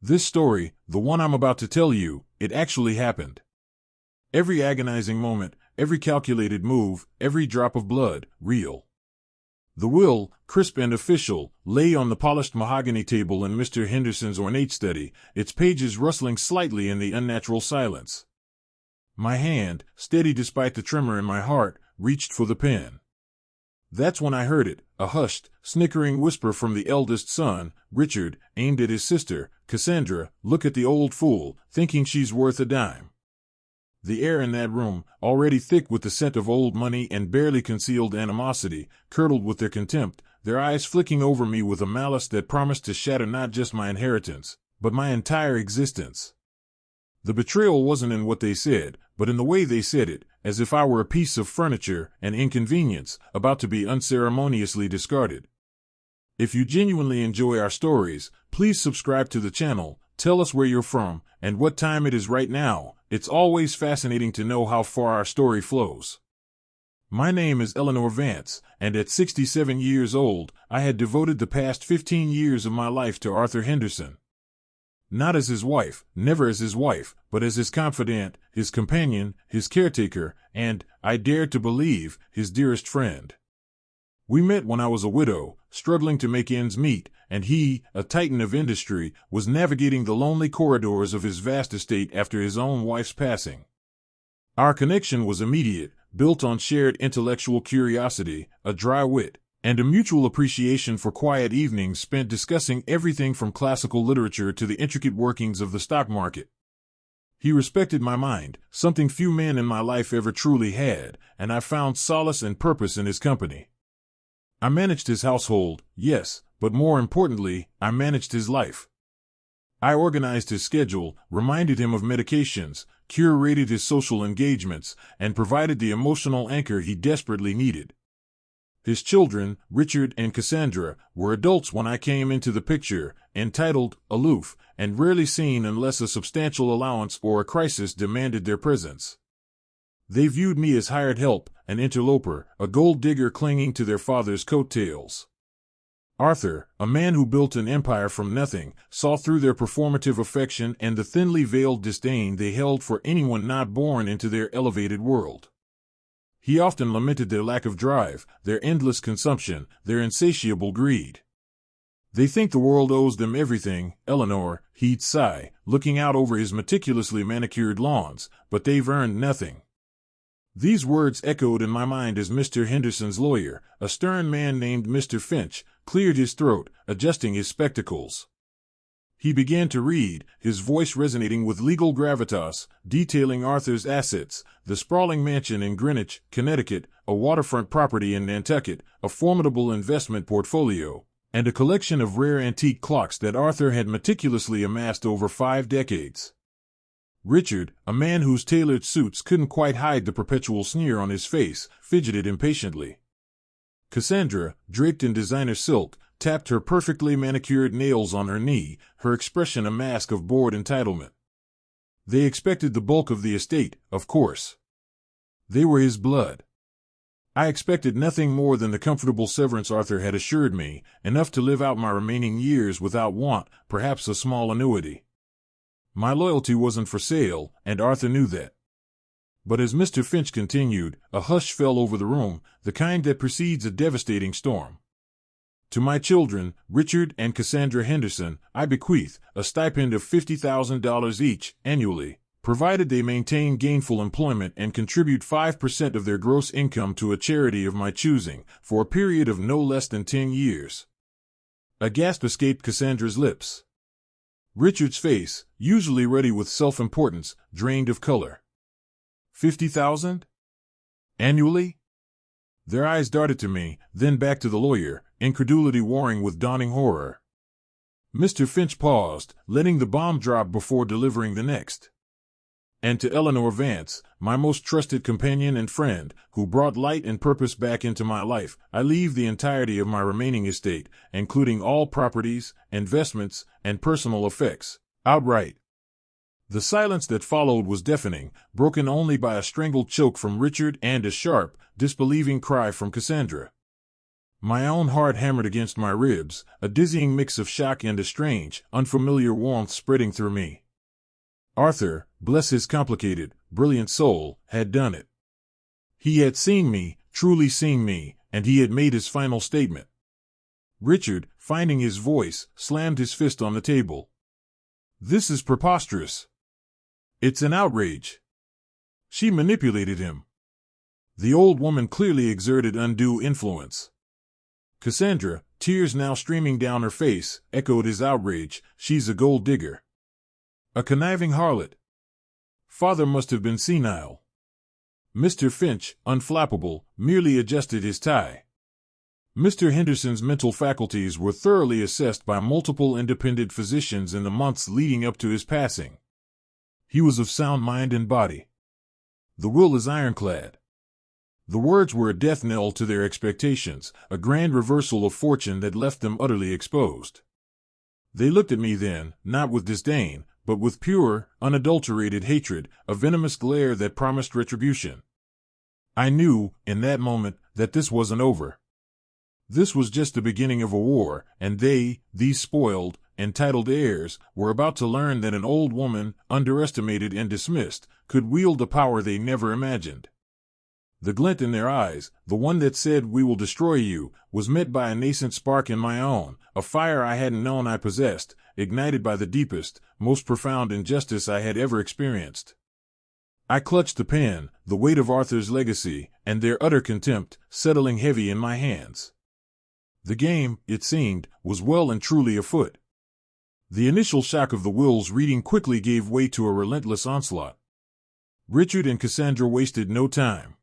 This story, the one I'm about to tell you, it actually happened. Every agonizing moment, every calculated move, every drop of blood, real. The will, crisp and official, lay on the polished mahogany table in Mr. Henderson's ornate study, its pages rustling slightly in the unnatural silence. My hand, steady despite the tremor in my heart, reached for the pen. That's when I heard it, a hushed, snickering whisper from the eldest son, Richard, aimed at his sister, Cassandra. "Look at the old fool, thinking she's worth a dime." The air in that room, already thick with the scent of old money and barely concealed animosity, curdled with their contempt, their eyes flicking over me with a malice that promised to shatter not just my inheritance, but my entire existence. The betrayal wasn't in what they said, but in the way they said it, as if I were a piece of furniture, an inconvenience, about to be unceremoniously discarded. If you genuinely enjoy our stories, please subscribe to the channel, tell us where you're from, and what time it is right now. It's always fascinating to know how far our story flows. My name is Eleanor Vance, and at 67 years old, I had devoted the past 15 years of my life to Arthur Henderson. Not as his wife, never as his wife, but as his confidant, his companion, his caretaker, and, I dare to believe, his dearest friend. We met when I was a widow, struggling to make ends meet, and he, a titan of industry, was navigating the lonely corridors of his vast estate after his own wife's passing. Our connection was immediate, built on shared intellectual curiosity, a dry wit, and a mutual appreciation for quiet evenings spent discussing everything from classical literature to the intricate workings of the stock market. He respected my mind, something few men in my life ever truly had, and I found solace and purpose in his company. I managed his household, yes, but more importantly, I managed his life. I organized his schedule, reminded him of medications, curated his social engagements, and provided the emotional anchor he desperately needed. His children, Richard and Cassandra, were adults when I came into the picture, entitled, aloof, and rarely seen unless a substantial allowance or a crisis demanded their presence. They viewed me as hired help, an interloper, a gold digger clinging to their father's coattails. Arthur, a man who built an empire from nothing, saw through their performative affection and the thinly veiled disdain they held for anyone not born into their elevated world. He often lamented their lack of drive, their endless consumption, their insatiable greed. "They think the world owes them everything, Eleanor," he'd sigh, looking out over his meticulously manicured lawns, "but they've earned nothing." These words echoed in my mind as Mr. Henderson's lawyer, a stern man named Mr. Finch, cleared his throat, adjusting his spectacles. He began to read, his voice resonating with legal gravitas, detailing Arthur's assets: the sprawling mansion in Greenwich, Connecticut, a waterfront property in Nantucket, a formidable investment portfolio, and a collection of rare antique clocks that Arthur had meticulously amassed over 5 decades. Richard, a man whose tailored suits couldn't quite hide the perpetual sneer on his face, fidgeted impatiently. Cassandra, draped in designer silk, tapped her perfectly manicured nails on her knee, her expression a mask of bored entitlement. They expected the bulk of the estate, of course. They were his blood. I expected nothing more than the comfortable severance Arthur had assured me, enough to live out my remaining years without want, perhaps a small annuity. My loyalty wasn't for sale, and Arthur knew that. But as Mr. Finch continued, a hush fell over the room, the kind that precedes a devastating storm. "To my children, Richard and Cassandra Henderson, I bequeath a stipend of $50,000 each, annually, provided they maintain gainful employment and contribute 5% of their gross income to a charity of my choosing, for a period of no less than 10 years. A gasp escaped Cassandra's lips. Richard's face, usually ready with self-importance, drained of color. 50,000? Annually? Their eyes darted to me, then back to the lawyer, incredulity warring with dawning horror. Mr. Finch paused, letting the bomb drop before delivering the next. And to Eleanor Vance, my most trusted companion and friend, who brought light and purpose back into my life, I leave the entirety of my remaining estate, including all properties, investments, and personal effects, outright. The silence that followed was deafening, broken only by a strangled choke from Richard and a sharp, disbelieving cry from Cassandra. My own heart hammered against my ribs, a dizzying mix of shock and a strange, unfamiliar warmth spreading through me. Arthur, bless his complicated, brilliant soul, had done it. He had seen me, truly seen me, and he had made his final statement. Richard, finding his voice, slammed his fist on the table. This is preposterous. It's an outrage. She manipulated him. The old woman clearly exerted undue influence. Cassandra, tears now streaming down her face, echoed his outrage. She's a gold digger. A conniving harlot. Father must have been senile. Mr. Finch, unflappable, merely adjusted his tie. Mr. Henderson's mental faculties were thoroughly assessed by multiple independent physicians in the months leading up to his passing. He was of sound mind and body. The will is ironclad. The words were a death knell to their expectations, a grand reversal of fortune that left them utterly exposed. They looked at me then, not with disdain, but with pure, unadulterated hatred, a venomous glare that promised retribution. I knew, in that moment, that this wasn't over. This was just the beginning of a war, and they, these spoiled, entitled heirs, were about to learn that an old woman, underestimated and dismissed, could wield a power they never imagined. The glint in their eyes, the one that said, "We will destroy you," was met by a nascent spark in my own, a fire I hadn't known I possessed, ignited by the deepest, most profound injustice I had ever experienced. I clutched the pen, the weight of Arthur's legacy, and their utter contempt, settling heavy in my hands. The game, it seemed, was well and truly afoot. The initial shock of the will's reading quickly gave way to a relentless onslaught. Richard and Cassandra wasted no time.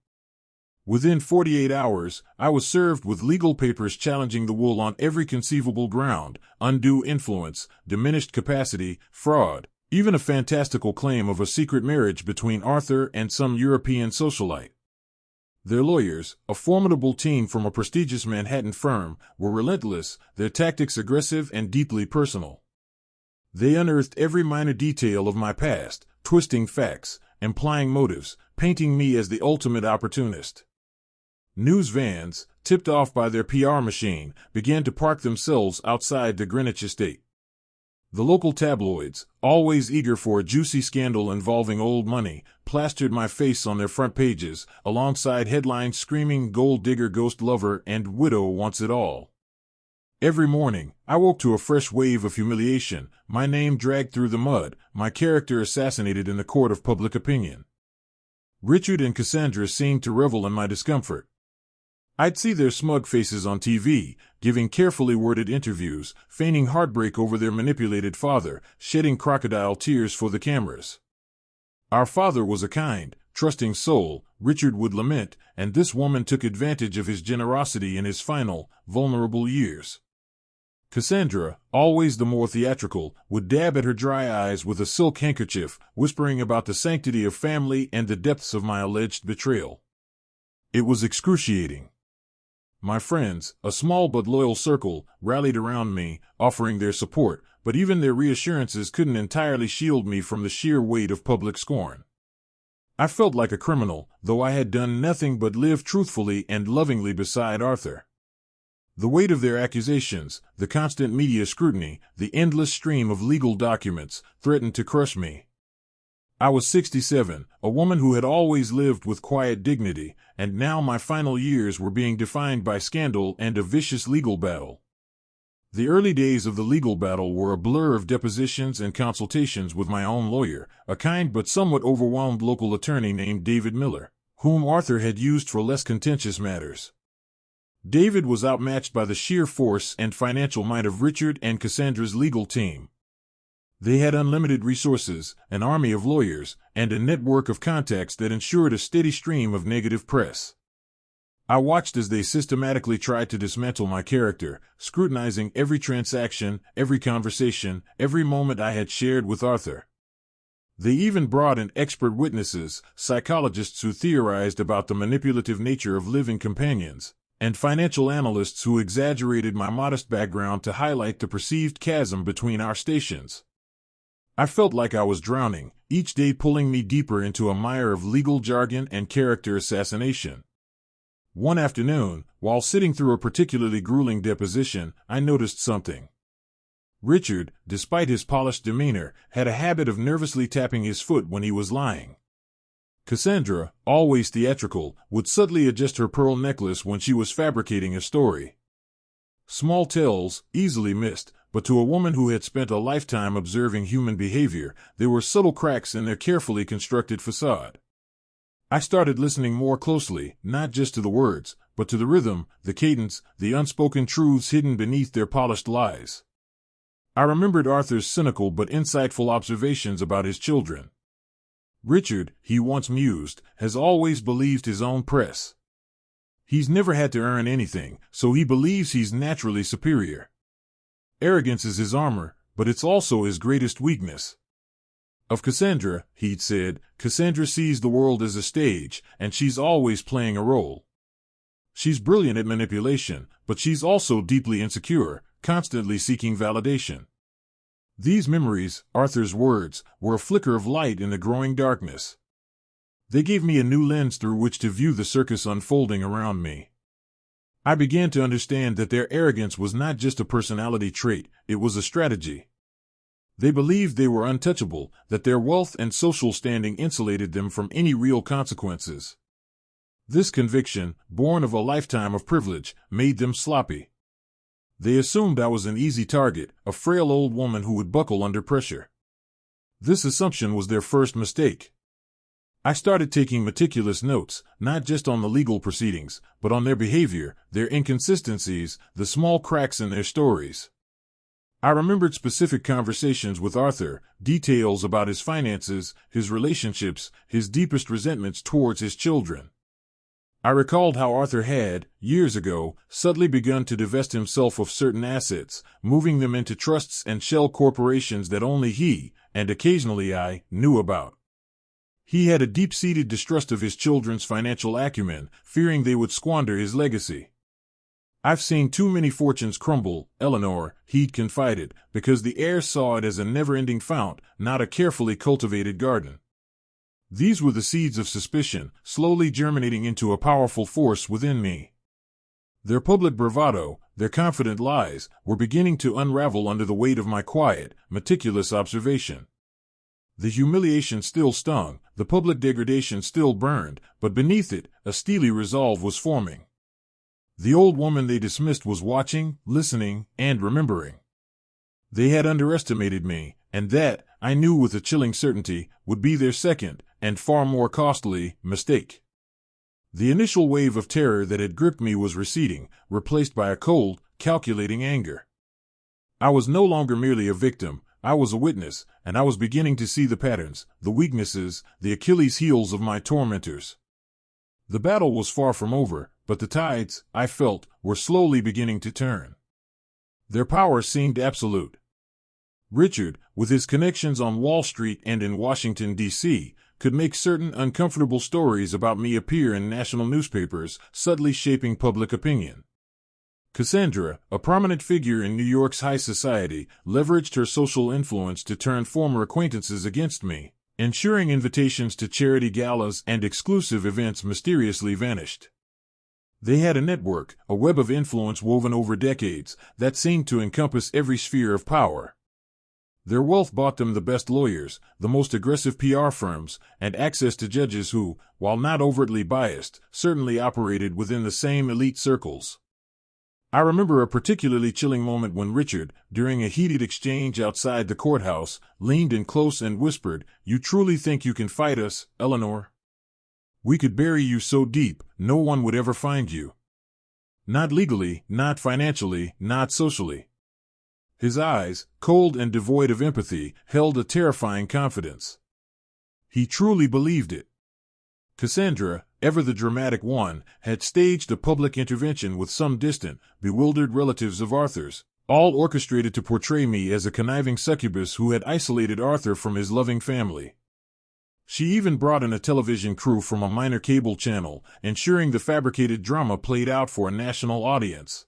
Within 48 hours, I was served with legal papers challenging the will on every conceivable ground: undue influence, diminished capacity, fraud, even a fantastical claim of a secret marriage between Arthur and some European socialite. Their lawyers, a formidable team from a prestigious Manhattan firm, were relentless, their tactics aggressive and deeply personal. They unearthed every minor detail of my past, twisting facts, implying motives, painting me as the ultimate opportunist. News vans, tipped off by their PR machine, began to park themselves outside the Greenwich estate. The local tabloids, always eager for a juicy scandal involving old money, plastered my face on their front pages, alongside headlines screaming "Gold digger, ghost lover," and "Widow wants it all." Every morning, I woke to a fresh wave of humiliation, my name dragged through the mud, my character assassinated in the court of public opinion. Richard and Cassandra seemed to revel in my discomfort. I'd see their smug faces on TV, giving carefully worded interviews, feigning heartbreak over their manipulated father, shedding crocodile tears for the cameras. "Our father was a kind, trusting soul," Richard would lament, "and this woman took advantage of his generosity in his final, vulnerable years." Cassandra, always the more theatrical, would dab at her dry eyes with a silk handkerchief, whispering about the sanctity of family and the depths of my alleged betrayal. It was excruciating. My friends, a small but loyal circle, rallied around me, offering their support, but even their reassurances couldn't entirely shield me from the sheer weight of public scorn. I felt like a criminal, though I had done nothing but live truthfully and lovingly beside Arthur. The weight of their accusations, the constant media scrutiny, the endless stream of legal documents, threatened to crush me. I was 67, a woman who had always lived with quiet dignity, and now my final years were being defined by scandal and a vicious legal battle. The early days of the legal battle were a blur of depositions and consultations with my own lawyer, a kind but somewhat overwhelmed local attorney named David Miller, whom Arthur had used for less contentious matters. David was outmatched by the sheer force and financial might of Richard and Cassandra's legal team. They had unlimited resources, an army of lawyers, and a network of contacts that ensured a steady stream of negative press. I watched as they systematically tried to dismantle my character, scrutinizing every transaction, every conversation, every moment I had shared with Arthur. They even brought in expert witnesses, psychologists who theorized about the manipulative nature of living companions, and financial analysts who exaggerated my modest background to highlight the perceived chasm between our stations. I felt like I was drowning, each day pulling me deeper into a mire of legal jargon and character assassination. One afternoon, while sitting through a particularly grueling deposition, I noticed something. Richard, despite his polished demeanor, had a habit of nervously tapping his foot when he was lying. Cassandra, always theatrical, would subtly adjust her pearl necklace when she was fabricating a story. Small tells, easily missed, but to a woman who had spent a lifetime observing human behavior, there were subtle cracks in their carefully constructed facade. I started listening more closely, not just to the words, but to the rhythm, the cadence, the unspoken truths hidden beneath their polished lies. I remembered Arthur's cynical but insightful observations about his children. Richard, he once mused, has always believed his own press. He's never had to earn anything, so he believes he's naturally superior. Arrogance is his armor, but it's also his greatest weakness. Of Cassandra, he'd said, Cassandra sees the world as a stage, and she's always playing a role. She's brilliant at manipulation, but she's also deeply insecure, constantly seeking validation. These memories, Arthur's words, were a flicker of light in the growing darkness. They gave me a new lens through which to view the circus unfolding around me. I began to understand that their arrogance was not just a personality trait, it was a strategy. They believed they were untouchable, that their wealth and social standing insulated them from any real consequences. This conviction, born of a lifetime of privilege, made them sloppy. They assumed I was an easy target, a frail old woman who would buckle under pressure. This assumption was their first mistake. I started taking meticulous notes, not just on the legal proceedings, but on their behavior, their inconsistencies, the small cracks in their stories. I remembered specific conversations with Arthur, details about his finances, his relationships, his deepest resentments towards his children. I recalled how Arthur had, years ago, subtly begun to divest himself of certain assets, moving them into trusts and shell corporations that only he, and occasionally I, knew about. He had a deep-seated distrust of his children's financial acumen, fearing they would squander his legacy. I've seen too many fortunes crumble, Eleanor, he'd confided, because the heirs saw it as a never-ending fount, not a carefully cultivated garden. These were the seeds of suspicion, slowly germinating into a powerful force within me. Their public bravado, their confident lies, were beginning to unravel under the weight of my quiet, meticulous observation. The humiliation still stung, the public degradation still burned, but beneath it, a steely resolve was forming. The old woman they dismissed was watching, listening, and remembering. They had underestimated me, and that, I knew with a chilling certainty, would be their second, and far more costly, mistake. The initial wave of terror that had gripped me was receding, replaced by a cold, calculating anger. I was no longer merely a victim, I was a witness, and I was beginning to see the patterns, the weaknesses, the Achilles heels of my tormentors. The battle was far from over, but the tides, I felt, were slowly beginning to turn. Their power seemed absolute. Richard, with his connections on Wall Street and in Washington, D.C., could make certain uncomfortable stories about me appear in national newspapers, subtly shaping public opinion. Cassandra, a prominent figure in New York's high society, leveraged her social influence to turn former acquaintances against me, ensuring invitations to charity galas and exclusive events mysteriously vanished. They had a network, a web of influence woven over decades, that seemed to encompass every sphere of power. Their wealth bought them the best lawyers, the most aggressive PR firms, and access to judges who, while not overtly biased, certainly operated within the same elite circles. I remember a particularly chilling moment when Richard, during a heated exchange outside the courthouse, leaned in close and whispered, "You truly think you can fight us, Eleanor? We could bury you so deep, no one would ever find you. Not legally, not financially, not socially." His eyes, cold and devoid of empathy, held a terrifying confidence. He truly believed it. Cassandra, ever the dramatic one, had staged a public intervention with some distant, bewildered relatives of Arthur's, all orchestrated to portray me as a conniving succubus who had isolated Arthur from his loving family. She even brought in a television crew from a minor cable channel, ensuring the fabricated drama played out for a national audience.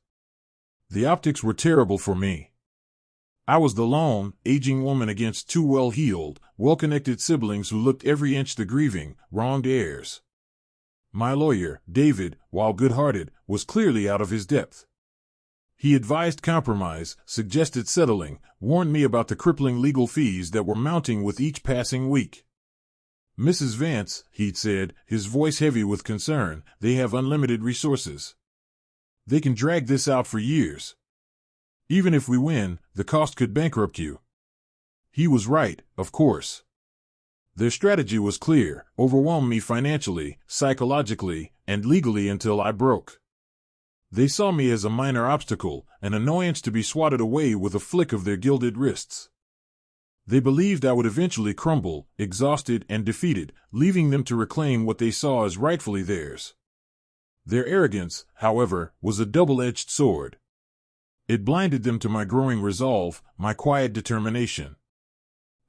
The optics were terrible for me. I was the lone, aging woman against two well-heeled, well-connected siblings who looked every inch the grieving, wronged heirs. My lawyer, David, while good-hearted, was clearly out of his depth. He advised compromise, suggested settling, warned me about the crippling legal fees that were mounting with each passing week. Mrs. Vance, he'd said, his voice heavy with concern, they have unlimited resources. They can drag this out for years. Even if we win, the cost could bankrupt you. He was right, of course. Their strategy was clear: overwhelm me financially, psychologically, and legally until I broke. They saw me as a minor obstacle, an annoyance to be swatted away with a flick of their gilded wrists. They believed I would eventually crumble, exhausted and defeated, leaving them to reclaim what they saw as rightfully theirs. Their arrogance, however, was a double-edged sword. It blinded them to my growing resolve, my quiet determination.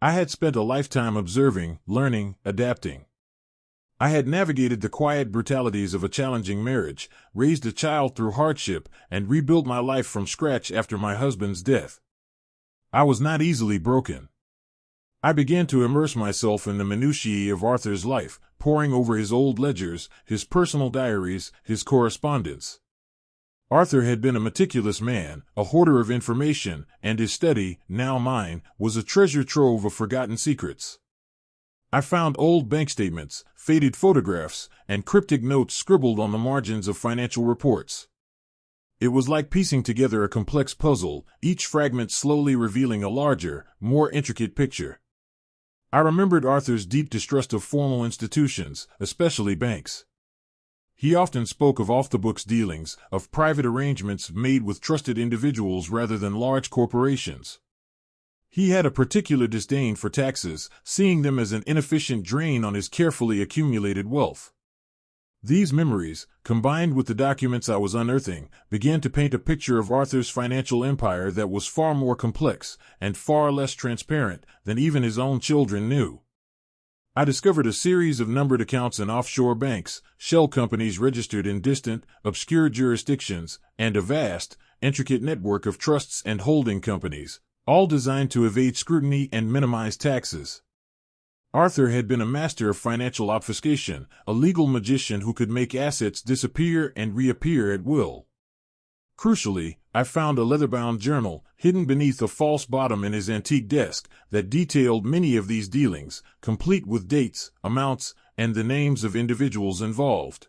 I had spent a lifetime observing, learning, adapting. I had navigated the quiet brutalities of a challenging marriage, raised a child through hardship, and rebuilt my life from scratch after my husband's death. I was not easily broken. I began to immerse myself in the minutiae of Arthur's life, poring over his old ledgers, his personal diaries, his correspondence. Arthur had been a meticulous man, a hoarder of information, and his study, now mine, was a treasure trove of forgotten secrets. I found old bank statements, faded photographs, and cryptic notes scribbled on the margins of financial reports. It was like piecing together a complex puzzle, each fragment slowly revealing a larger, more intricate picture. I remembered Arthur's deep distrust of formal institutions, especially banks. He often spoke of off-the-books dealings, of private arrangements made with trusted individuals rather than large corporations. He had a particular disdain for taxes, seeing them as an inefficient drain on his carefully accumulated wealth. These memories, combined with the documents I was unearthing, began to paint a picture of Arthur's financial empire that was far more complex and far less transparent than even his own children knew. I discovered a series of numbered accounts in offshore banks, shell companies registered in distant, obscure jurisdictions, and a vast, intricate network of trusts and holding companies, all designed to evade scrutiny and minimize taxes. Arthur had been a master of financial obfuscation, a legal magician who could make assets disappear and reappear at will. Crucially, I found a leather-bound journal, hidden beneath a false bottom in his antique desk, that detailed many of these dealings, complete with dates, amounts, and the names of individuals involved.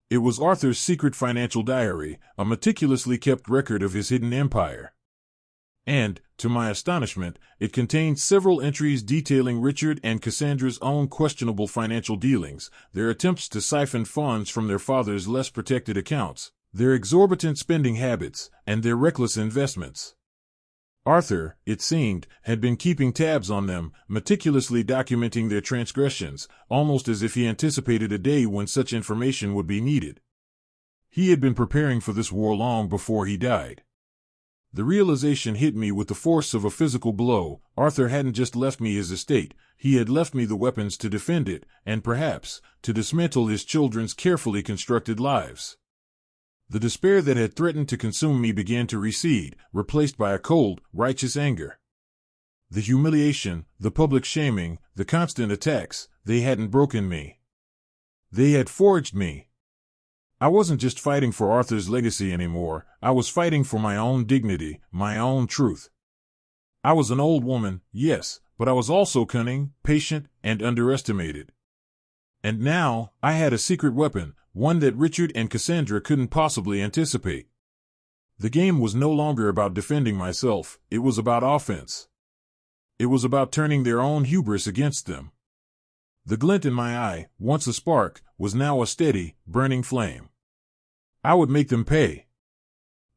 It was Arthur's secret financial diary, a meticulously kept record of his hidden empire. And, to my astonishment, it contained several entries detailing Richard and Cassandra's own questionable financial dealings, their attempts to siphon funds from their father's less protected accounts, their exorbitant spending habits, and their reckless investments. Arthur, it seemed, had been keeping tabs on them, meticulously documenting their transgressions, almost as if he anticipated a day when such information would be needed. He had been preparing for this war long before he died. The realization hit me with the force of a physical blow. Arthur hadn't just left me his estate, he had left me the weapons to defend it, and perhaps, to dismantle his children's carefully constructed lives. The despair that had threatened to consume me began to recede, replaced by a cold, righteous anger. The humiliation, the public shaming, the constant attacks, they hadn't broken me. They had forged me. I wasn't just fighting for Arthur's legacy anymore, I was fighting for my own dignity, my own truth. I was an old woman, yes, but I was also cunning, patient, and underestimated. And now, I had a secret weapon, one that Richard and Cassandra couldn't possibly anticipate. The game was no longer about defending myself, it was about offense. It was about turning their own hubris against them. The glint in my eye, once a spark, was now a steady, burning flame. I would make them pay.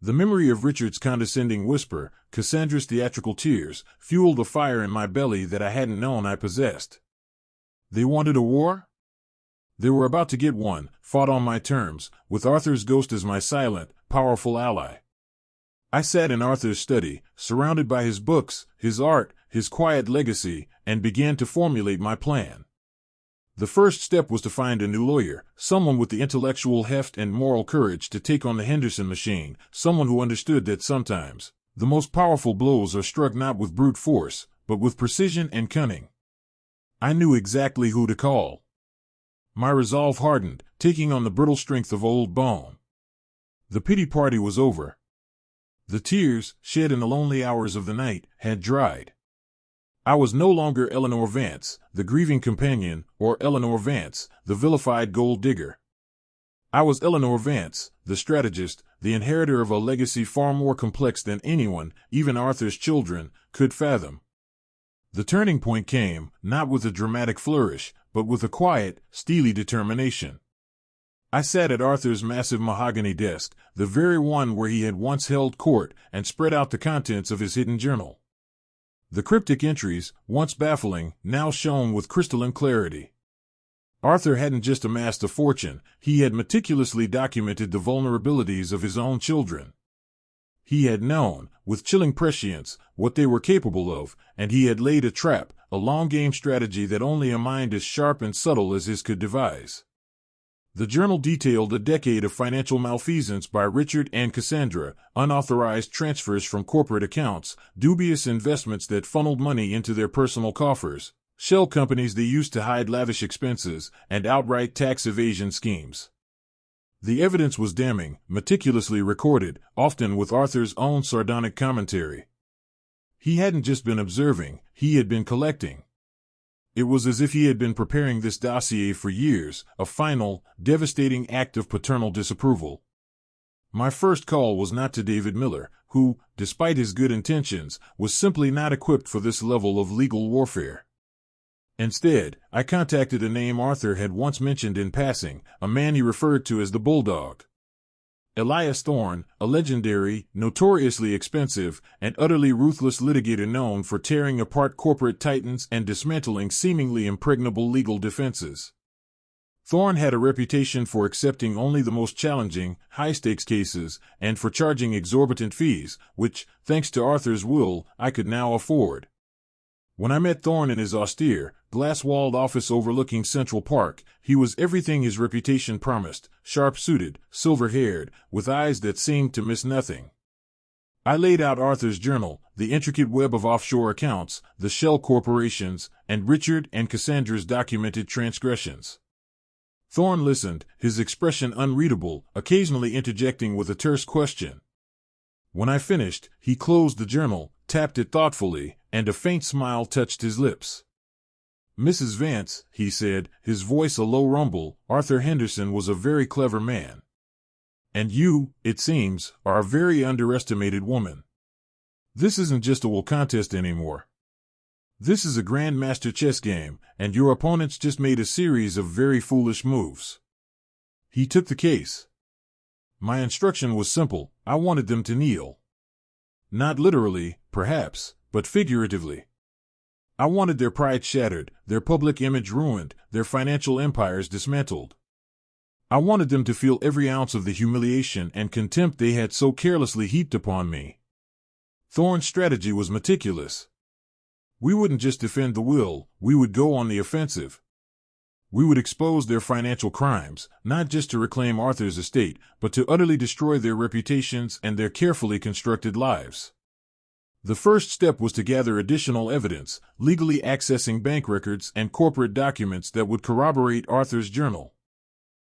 The memory of Richard's condescending whisper, Cassandra's theatrical tears, fueled a fire in my belly that I hadn't known I possessed. They wanted a war? They were about to get one, fought on my terms, with Arthur's ghost as my silent, powerful ally. I sat in Arthur's study, surrounded by his books, his art, his quiet legacy, and began to formulate my plan. The first step was to find a new lawyer, someone with the intellectual heft and moral courage to take on the Henderson machine, someone who understood that sometimes the most powerful blows are struck not with brute force, but with precision and cunning. I knew exactly who to call. My resolve hardened, taking on the brittle strength of old bone. The pity party was over. The tears, shed in the lonely hours of the night, had dried. I was no longer Eleanor Vance, the grieving companion, or Eleanor Vance, the vilified gold digger. I was Eleanor Vance, the strategist, the inheritor of a legacy far more complex than anyone, even Arthur's children, could fathom. The turning point came, not with a dramatic flourish, but with a quiet, steely determination. I sat at Arthur's massive mahogany desk, the very one where he had once held court, and spread out the contents of his hidden journal. The cryptic entries, once baffling, now shone with crystalline clarity. Arthur hadn't just amassed a fortune, he had meticulously documented the vulnerabilities of his own children. He had known, with chilling prescience, what they were capable of, and he had laid a trap, a long-game strategy that only a mind as sharp and subtle as his could devise. The journal detailed a decade of financial malfeasance by Richard and Cassandra, unauthorized transfers from corporate accounts, dubious investments that funneled money into their personal coffers, shell companies they used to hide lavish expenses, and outright tax evasion schemes. The evidence was damning, meticulously recorded, often with Arthur's own sardonic commentary. He hadn't just been observing, he had been collecting. It was as if he had been preparing this dossier for years, a final, devastating act of paternal disapproval. My first call was not to David Miller, who, despite his good intentions, was simply not equipped for this level of legal warfare. Instead, I contacted a name Arthur had once mentioned in passing, a man he referred to as the Bulldog. Elias Thorne, a legendary, notoriously expensive, and utterly ruthless litigator known for tearing apart corporate titans and dismantling seemingly impregnable legal defenses. Thorne had a reputation for accepting only the most challenging, high-stakes cases, and for charging exorbitant fees, which, thanks to Arthur's will, I could now afford. When I met Thorne in his austere, glass-walled office overlooking Central Park, he was everything his reputation promised, sharp-suited, silver-haired, with eyes that seemed to miss nothing. I laid out Arthur's journal, the intricate web of offshore accounts, the shell corporations, and Richard and Cassandra's documented transgressions. Thorne listened, his expression unreadable, occasionally interjecting with a terse question. When I finished, he closed the journal, tapped it thoughtfully, and a faint smile touched his lips. "Mrs. Vance," he said, his voice a low rumble, "Arthur Henderson was a very clever man. And you, it seems, are a very underestimated woman. This isn't just a will contest anymore. This is a grandmaster chess game, and your opponents just made a series of very foolish moves." He took the case. My instruction was simple, I wanted them to kneel. Not literally, perhaps, but figuratively. I wanted their pride shattered, their public image ruined, their financial empires dismantled. I wanted them to feel every ounce of the humiliation and contempt they had so carelessly heaped upon me. Thorne's strategy was meticulous. We wouldn't just defend the will, we would go on the offensive. We would expose their financial crimes, not just to reclaim Arthur's estate, but to utterly destroy their reputations and their carefully constructed lives. The first step was to gather additional evidence, legally accessing bank records and corporate documents that would corroborate Arthur's journal.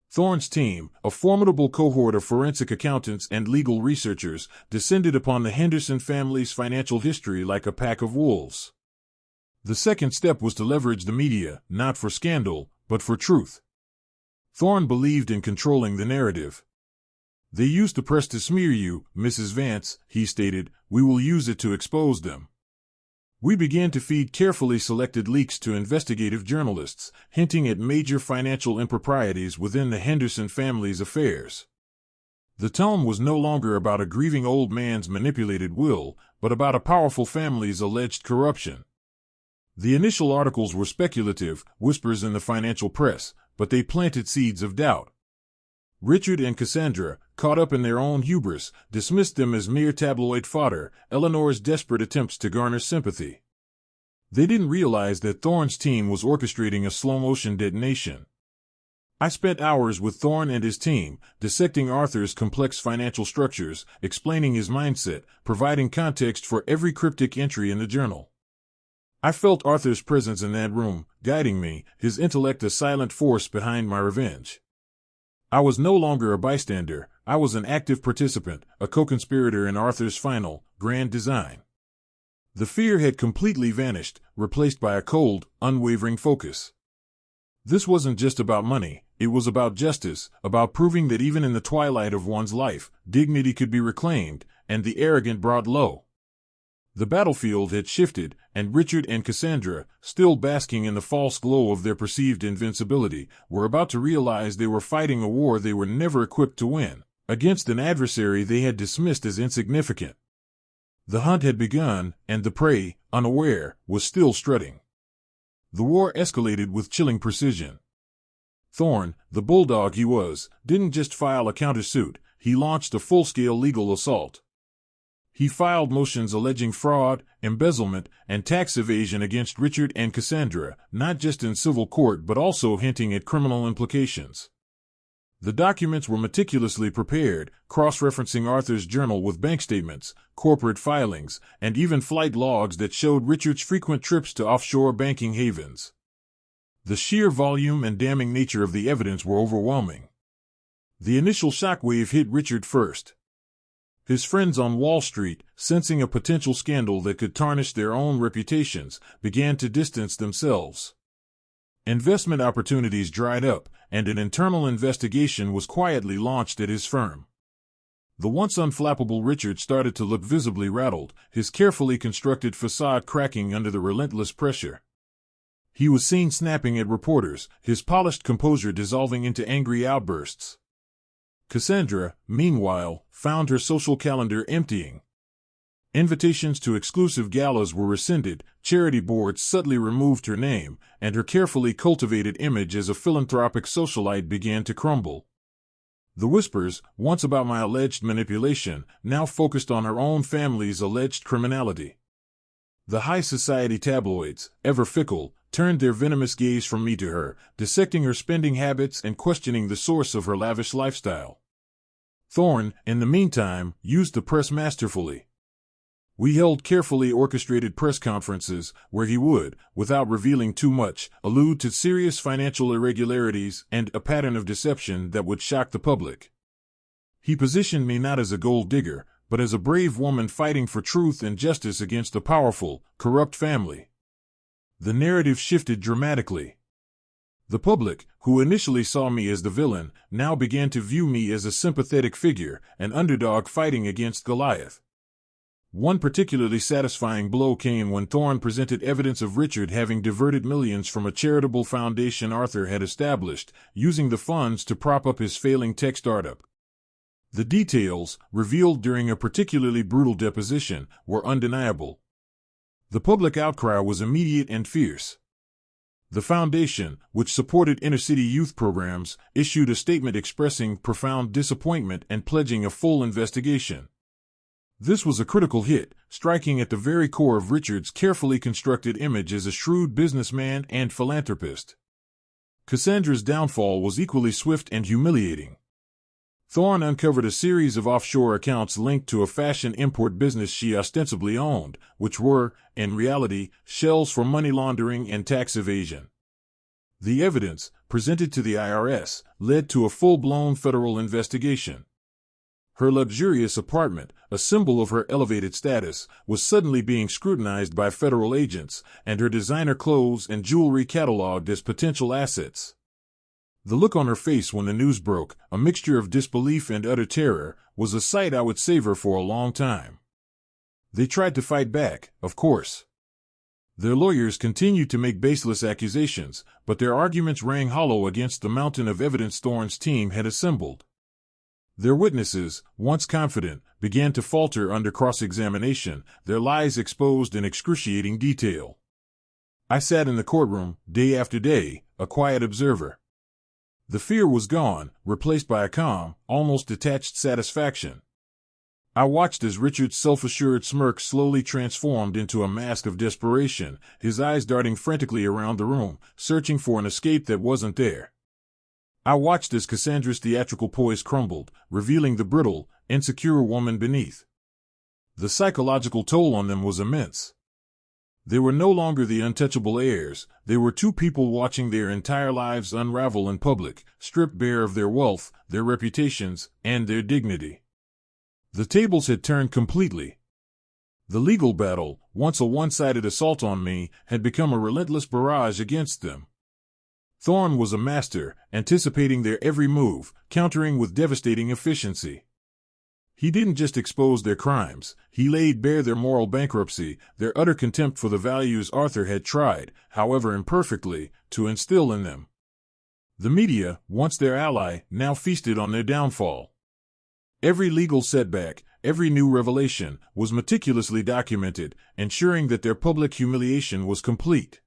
Thorne's team, a formidable cohort of forensic accountants and legal researchers, descended upon the Henderson family's financial history like a pack of wolves. The second step was to leverage the media, not for scandal, but for truth. Thorne believed in controlling the narrative. "They used the press to smear you, Mrs. Vance," he stated. "We will use it to expose them." We began to feed carefully selected leaks to investigative journalists, hinting at major financial improprieties within the Henderson family's affairs. The tone was no longer about a grieving old man's manipulated will, but about a powerful family's alleged corruption. The initial articles were speculative, whispers in the financial press, but they planted seeds of doubt. Richard and Cassandra, caught up in their own hubris, dismissed them as mere tabloid fodder, Eleanor's desperate attempts to garner sympathy. They didn't realize that Thorne's team was orchestrating a slow-motion detonation. I spent hours with Thorne and his team, dissecting Arthur's complex financial structures, explaining his mindset, providing context for every cryptic entry in the journal. I felt Arthur's presence in that room, guiding me, his intellect a silent force behind my revenge. I was no longer a bystander, I was an active participant, a co-conspirator in Arthur's final, grand design. The fear had completely vanished, replaced by a cold, unwavering focus. This wasn't just about money, it was about justice, about proving that even in the twilight of one's life, dignity could be reclaimed, and the arrogant brought low. The battlefield had shifted, and Richard and Cassandra, still basking in the false glow of their perceived invincibility, were about to realize they were fighting a war they were never equipped to win, against an adversary they had dismissed as insignificant. The hunt had begun, and the prey, unaware, was still strutting. The war escalated with chilling precision. Thorne, the bulldog he was, didn't just file a countersuit, he launched a full-scale legal assault. He filed motions alleging fraud, embezzlement, and tax evasion against Richard and Cassandra, not just in civil court but also hinting at criminal implications. The documents were meticulously prepared, cross-referencing Arthur's journal with bank statements, corporate filings, and even flight logs that showed Richard's frequent trips to offshore banking havens. The sheer volume and damning nature of the evidence were overwhelming. The initial shockwave hit Richard first. His friends on Wall Street, sensing a potential scandal that could tarnish their own reputations, began to distance themselves. Investment opportunities dried up, and an internal investigation was quietly launched at his firm. The once unflappable Richard started to look visibly rattled, his carefully constructed facade cracking under the relentless pressure. He was seen snapping at reporters, his polished composure dissolving into angry outbursts. Cassandra, meanwhile, found her social calendar emptying. Invitations to exclusive galas were rescinded, charity boards subtly removed her name, and her carefully cultivated image as a philanthropic socialite began to crumble. The whispers, once about my alleged manipulation, now focused on her own family's alleged criminality. The high society tabloids, ever fickle, turned their venomous gaze from me to her, dissecting her spending habits and questioning the source of her lavish lifestyle. Thorne, in the meantime, used the press masterfully. We held carefully orchestrated press conferences where he would, without revealing too much, allude to serious financial irregularities and a pattern of deception that would shock the public. He positioned me not as a gold digger, but as a brave woman fighting for truth and justice against a powerful, corrupt family. The narrative shifted dramatically. The public, who initially saw me as the villain, now began to view me as a sympathetic figure, an underdog fighting against Goliath. One particularly satisfying blow came when Thorne presented evidence of Richard having diverted millions from a charitable foundation Arthur had established, using the funds to prop up his failing tech startup. The details, revealed during a particularly brutal deposition, were undeniable. The public outcry was immediate and fierce. The foundation, which supported inner-city youth programs, issued a statement expressing profound disappointment and pledging a full investigation. This was a critical hit, striking at the very core of Richard's carefully constructed image as a shrewd businessman and philanthropist. Cassandra's downfall was equally swift and humiliating. Thorne uncovered a series of offshore accounts linked to a fashion import business she ostensibly owned, which were, in reality, shells for money laundering and tax evasion. The evidence, presented to the IRS, led to a full-blown federal investigation. Her luxurious apartment, a symbol of her elevated status, was suddenly being scrutinized by federal agents, and her designer clothes and jewelry cataloged as potential assets. The look on her face when the news broke, a mixture of disbelief and utter terror, was a sight I would savor for a long time. They tried to fight back, of course. Their lawyers continued to make baseless accusations, but their arguments rang hollow against the mountain of evidence Thorne's team had assembled. Their witnesses, once confident, began to falter under cross-examination, their lies exposed in excruciating detail. I sat in the courtroom, day after day, a quiet observer. The fear was gone, replaced by a calm, almost detached satisfaction. I watched as Richard's self-assured smirk slowly transformed into a mask of desperation, his eyes darting frantically around the room, searching for an escape that wasn't there. I watched as Cassandra's theatrical poise crumbled, revealing the brittle, insecure woman beneath. The psychological toll on them was immense. They were no longer the untouchable heirs, they were two people watching their entire lives unravel in public, stripped bare of their wealth, their reputations, and their dignity. The tables had turned completely. The legal battle, once a one-sided assault on me, had become a relentless barrage against them. Thorn was a master, anticipating their every move, countering with devastating efficiency. He didn't just expose their crimes, he laid bare their moral bankruptcy, their utter contempt for the values Arthur had tried, however imperfectly, to instill in them. The media, once their ally, now feasted on their downfall. Every legal setback, every new revelation, was meticulously documented, ensuring that their public humiliation was complete.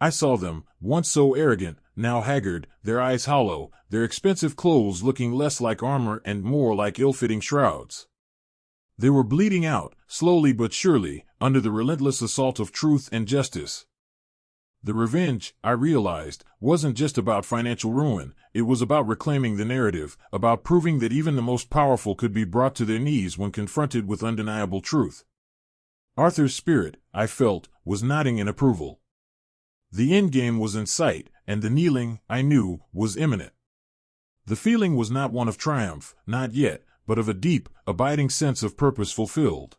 I saw them, once so arrogant, now haggard, their eyes hollow, their expensive clothes looking less like armor and more like ill-fitting shrouds. They were bleeding out, slowly but surely, under the relentless assault of truth and justice. The revenge, I realized, wasn't just about financial ruin, it was about reclaiming the narrative, about proving that even the most powerful could be brought to their knees when confronted with undeniable truth. Arthur's spirit, I felt, was nodding in approval. The endgame was in sight, and the kneeling, I knew, was imminent. The feeling was not one of triumph, not yet, but of a deep, abiding sense of purpose fulfilled.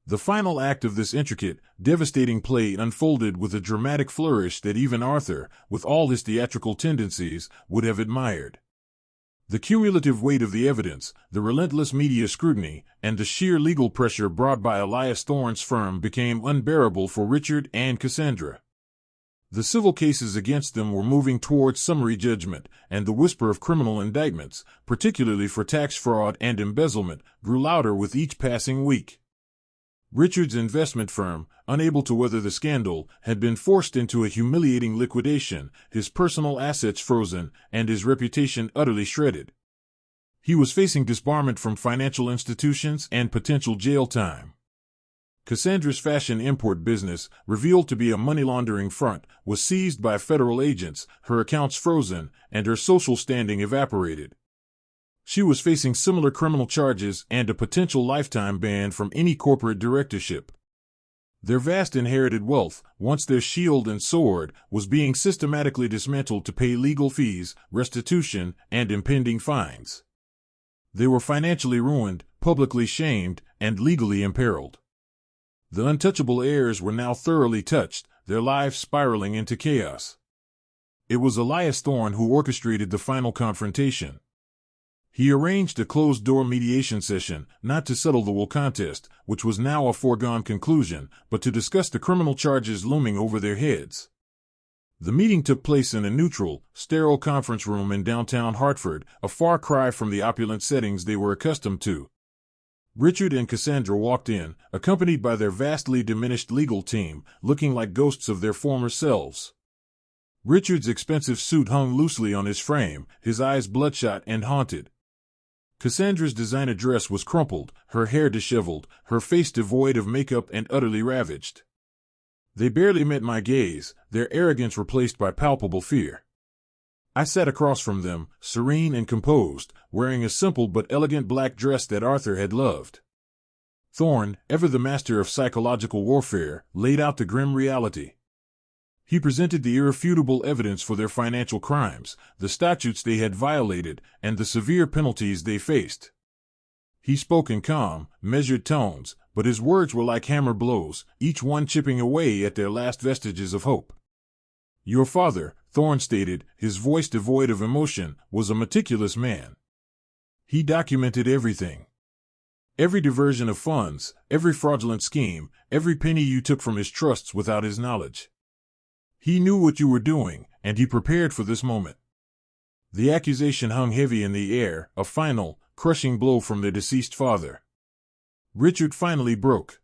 The final act of this intricate, devastating play unfolded with a dramatic flourish that even Arthur, with all his theatrical tendencies, would have admired. The cumulative weight of the evidence, the relentless media scrutiny, and the sheer legal pressure brought by Elias Thorne's firm became unbearable for Richard and Cassandra. The civil cases against them were moving towards summary judgment, and the whisper of criminal indictments, particularly for tax fraud and embezzlement, grew louder with each passing week. Richard's investment firm, unable to weather the scandal, had been forced into a humiliating liquidation, his personal assets frozen, and his reputation utterly shredded. He was facing disbarment from financial institutions and potential jail time. Cassandra's fashion import business, revealed to be a money laundering front, was seized by federal agents, her accounts frozen, and her social standing evaporated. She was facing similar criminal charges and a potential lifetime ban from any corporate directorship. Their vast inherited wealth, once their shield and sword, was being systematically dismantled to pay legal fees, restitution, and impending fines. They were financially ruined, publicly shamed, and legally imperiled. The untouchable heirs were now thoroughly touched, their lives spiraling into chaos. It was Elias Thorne who orchestrated the final confrontation. He arranged a closed-door mediation session, not to settle the will contest, which was now a foregone conclusion, but to discuss the criminal charges looming over their heads. The meeting took place in a neutral, sterile conference room in downtown Hartford, a far cry from the opulent settings they were accustomed to. Richard and Cassandra walked in, accompanied by their vastly diminished legal team, looking like ghosts of their former selves. Richard's expensive suit hung loosely on his frame, his eyes bloodshot and haunted. Cassandra's designer dress was crumpled, her hair disheveled, her face devoid of makeup and utterly ravaged. They barely met my gaze, their arrogance replaced by palpable fear. I sat across from them, serene and composed, wearing a simple but elegant black dress that Arthur had loved. Thorne, ever the master of psychological warfare, laid out the grim reality. He presented the irrefutable evidence for their financial crimes, the statutes they had violated, and the severe penalties they faced. He spoke in calm, measured tones, but his words were like hammer blows, each one chipping away at their last vestiges of hope. Your father, Thorne stated, his voice devoid of emotion, was a meticulous man. He documented everything. Every diversion of funds, every fraudulent scheme, every penny you took from his trusts without his knowledge. He knew what you were doing, and he prepared for this moment. The accusation hung heavy in the air, a final, crushing blow from their deceased father. Richard finally broke.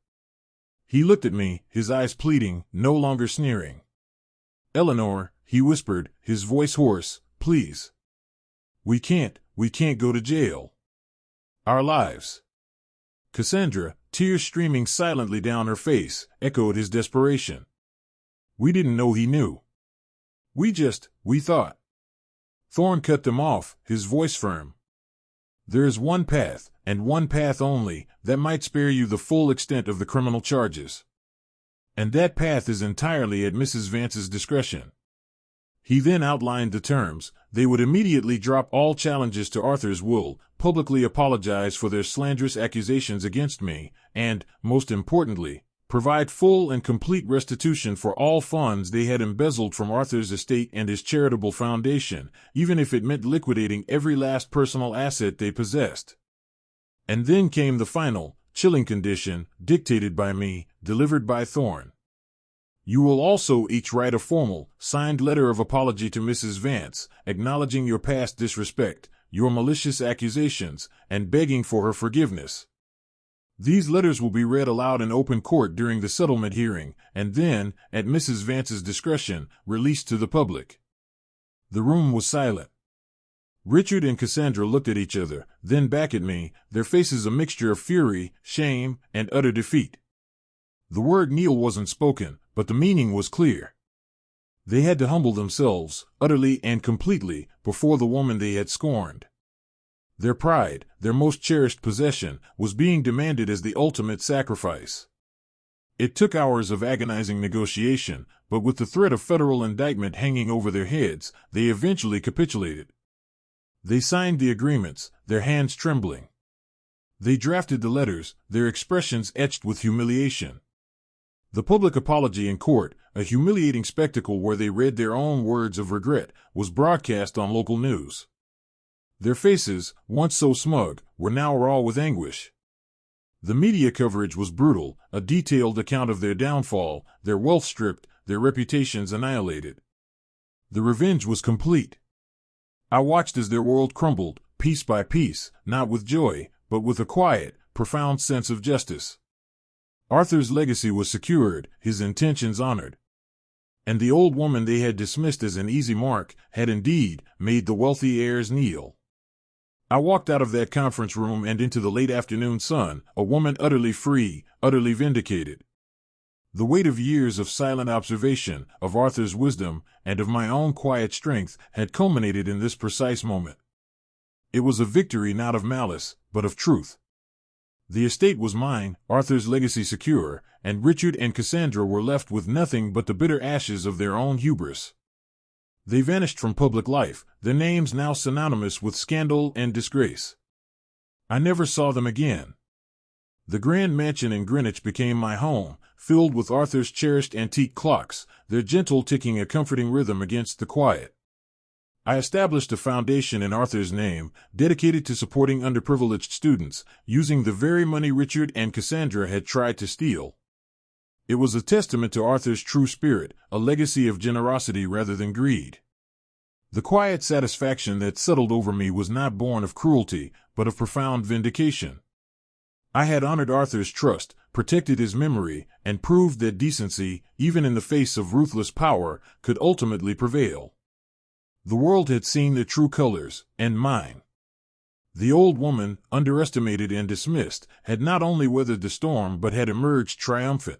He looked at me, his eyes pleading, no longer sneering. Eleanor, he whispered, his voice hoarse, please. We can't go to jail. Our lives. Cassandra, tears streaming silently down her face, echoed his desperation. We didn't know he knew. We thought. Thorne cut them off, his voice firm. There is one path, and one path only, that might spare you the full extent of the criminal charges. and that path is entirely at Mrs. Vance's discretion. He then outlined the terms. They would immediately drop all challenges to Arthur's will, publicly apologize for their slanderous accusations against me, and, most importantly, provide full and complete restitution for all funds they had embezzled from Arthur's estate and his charitable foundation, even if it meant liquidating every last personal asset they possessed. And then came the final, chilling condition, dictated by me, delivered by Thorne. You will also each write a formal, signed letter of apology to Mrs. Vance, acknowledging your past disrespect, your malicious accusations, and begging for her forgiveness. These letters will be read aloud in open court during the settlement hearing, and then, at Mrs. Vance's discretion, released to the public. The room was silent. Richard and Cassandra looked at each other, then back at me, their faces a mixture of fury, shame, and utter defeat. The word kneel wasn't spoken, but the meaning was clear. They had to humble themselves, utterly and completely, before the woman they had scorned. Their pride, their most cherished possession, was being demanded as the ultimate sacrifice. It took hours of agonizing negotiation, but with the threat of federal indictment hanging over their heads, they eventually capitulated. They signed the agreements, their hands trembling. They drafted the letters, their expressions etched with humiliation. The public apology in court, a humiliating spectacle where they read their own words of regret, was broadcast on local news. Their faces, once so smug, were now raw with anguish. The media coverage was brutal, a detailed account of their downfall, their wealth stripped, their reputations annihilated. The revenge was complete. I watched as their world crumbled, piece by piece, not with joy, but with a quiet, profound sense of justice. Arthur's legacy was secured, his intentions honored. And the old woman they had dismissed as an easy mark had indeed made the wealthy heirs kneel. I walked out of that conference room and into the late afternoon sun, a woman utterly free, utterly vindicated. The weight of years of silent observation, of Arthur's wisdom, and of my own quiet strength had culminated in this precise moment. It was a victory not of malice, but of truth. The estate was mine, Arthur's legacy secure, and Richard and Cassandra were left with nothing but the bitter ashes of their own hubris. They vanished from public life, their names now synonymous with scandal and disgrace. I never saw them again. The grand mansion in Greenwich became my home, filled with Arthur's cherished antique clocks, their gentle ticking a comforting rhythm against the quiet. I established a foundation in Arthur's name, dedicated to supporting underprivileged students, using the very money Richard and Cassandra had tried to steal. It was a testament to Arthur's true spirit, a legacy of generosity rather than greed. The quiet satisfaction that settled over me was not born of cruelty, but of profound vindication. I had honored Arthur's trust, protected his memory, and proved that decency, even in the face of ruthless power, could ultimately prevail. The world had seen their true colors, and mine. The old woman, underestimated and dismissed, had not only weathered the storm but had emerged triumphant.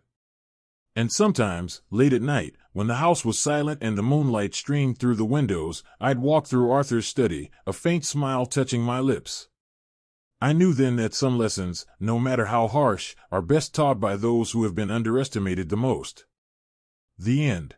And sometimes, late at night, when the house was silent and the moonlight streamed through the windows, I'd walk through Arthur's study, a faint smile touching my lips. I knew then that some lessons, no matter how harsh, are best taught by those who have been underestimated the most. The end.